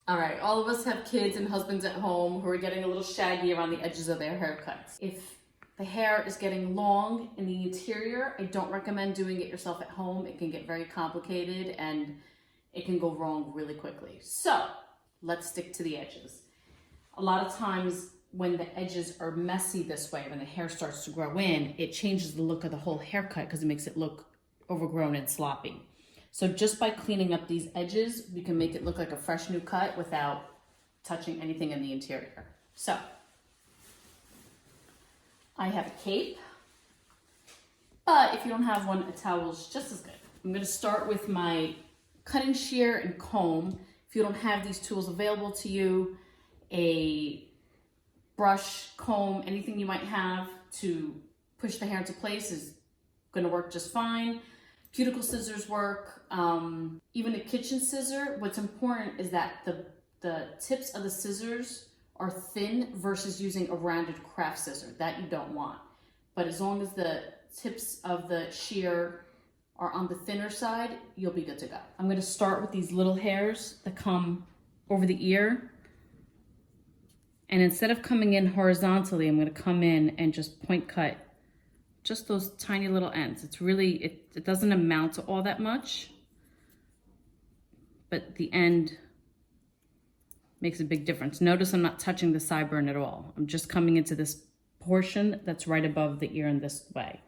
All right, all of us have kids and husbands at home who are getting a little shaggy around the edges of their haircuts. If the hair is getting long in the interior, I don't recommend doing it yourself at home. It can get very complicated and it can go wrong really quickly. So let's stick to the edges. A lot of times when the edges are messy this way, when the hair starts to grow in, it changes the look of the whole haircut because it makes it look overgrown and sloppy. So just by cleaning up these edges, we can make it look like a fresh new cut without touching anything in the interior. So I have a cape, but if you don't have one, a towel is just as good. I'm gonna start with my cutting shear and comb. If you don't have these tools available to you, a brush, comb, anything you might have to push the hair into place is gonna work just fine. Cuticle scissors work, even a kitchen scissor. What's important is that the tips of the scissors are thin versus using a rounded craft scissor. That you don't want. But as long as the tips of the shear are on the thinner side, you'll be good to go. I'm gonna start with these little hairs that come over the ear. And instead of coming in horizontally, I'm gonna come in and just point cut just those tiny little ends. It's really, it doesn't amount to all that much, but the end makes a big difference. Notice I'm not touching the sideburn at all. I'm just coming into this portion that's right above the ear in this way.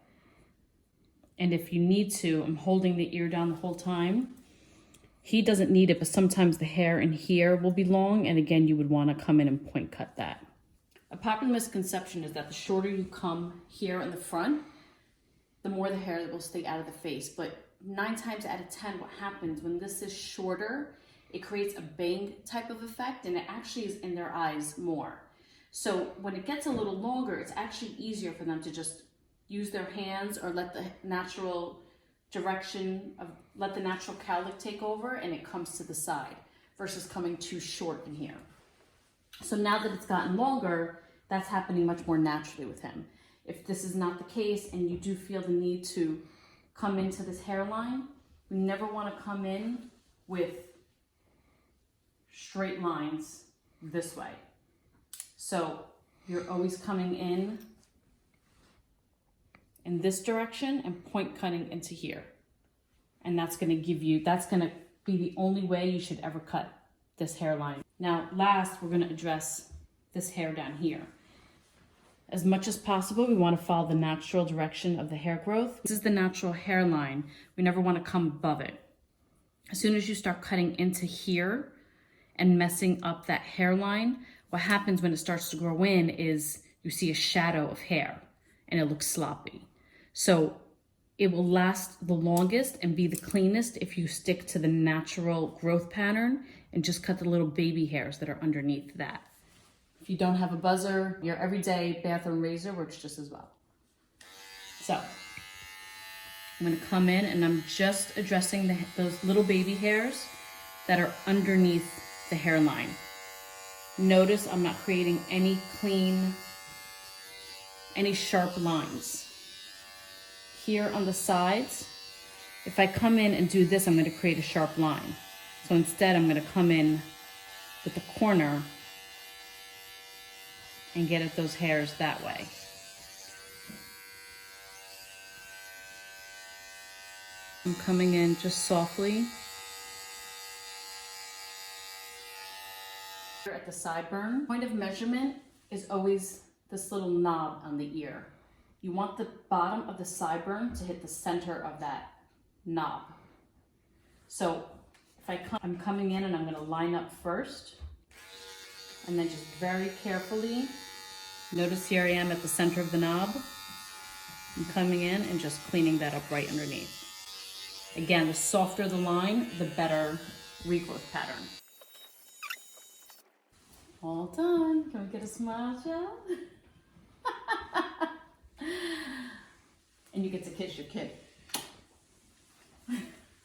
And if you need to, I'm holding the ear down the whole time. He doesn't need it, but sometimes the hair in here will be long, and again, you would want to come in and point cut that. A popular misconception is that the shorter you come here in the front, the more the hair that will stay out of the face. But 9 times out of 10, what happens when this is shorter, it creates a bang type of effect, and it actually is in their eyes more. So when it gets a little longer, it's actually easier for them to just use their hands or let the natural direction of, let the natural cowlick take over, and it comes to the side versus coming too short in here. So now that it's gotten longer, that's happening much more naturally with him. If this is not the case and you do feel the need to come into this hairline, we never want to come in with straight lines this way. So you're always coming in this direction and point cutting into here. And that's going to give you, that's going to be the only way you should ever cut this hairline. Now, last, we're going to address this hair down here. As much as possible, we want to follow the natural direction of the hair growth. This is the natural hairline. We never want to come above it. As soon as you start cutting into here and messing up that hairline, what happens when it starts to grow in is you see a shadow of hair and it looks sloppy. So it will last the longest and be the cleanest if you stick to the natural growth pattern and just cut the little baby hairs that are underneath that. If you don't have a buzzer, your everyday bathroom razor works just as well. So I'm gonna come in and I'm just addressing those little baby hairs that are underneath the hairline. Notice I'm not creating any sharp lines. Here on the sides, if I come in and do this, I'm gonna create a sharp line. So instead, I'm gonna come in with the corner and get at those hairs that way. I'm coming in just softly. Here at the sideburn, point of measurement is always this little knob on the ear. You want the bottom of the sideburn to hit the center of that knob. So if I'm coming in and I'm gonna line up first, and then just very carefully, notice here I am at the center of the knob. I'm coming in and just cleaning that up right underneath. Again, the softer the line, the better regrowth pattern. All done. Can we get a smile, Joe? And you get to kiss your kid.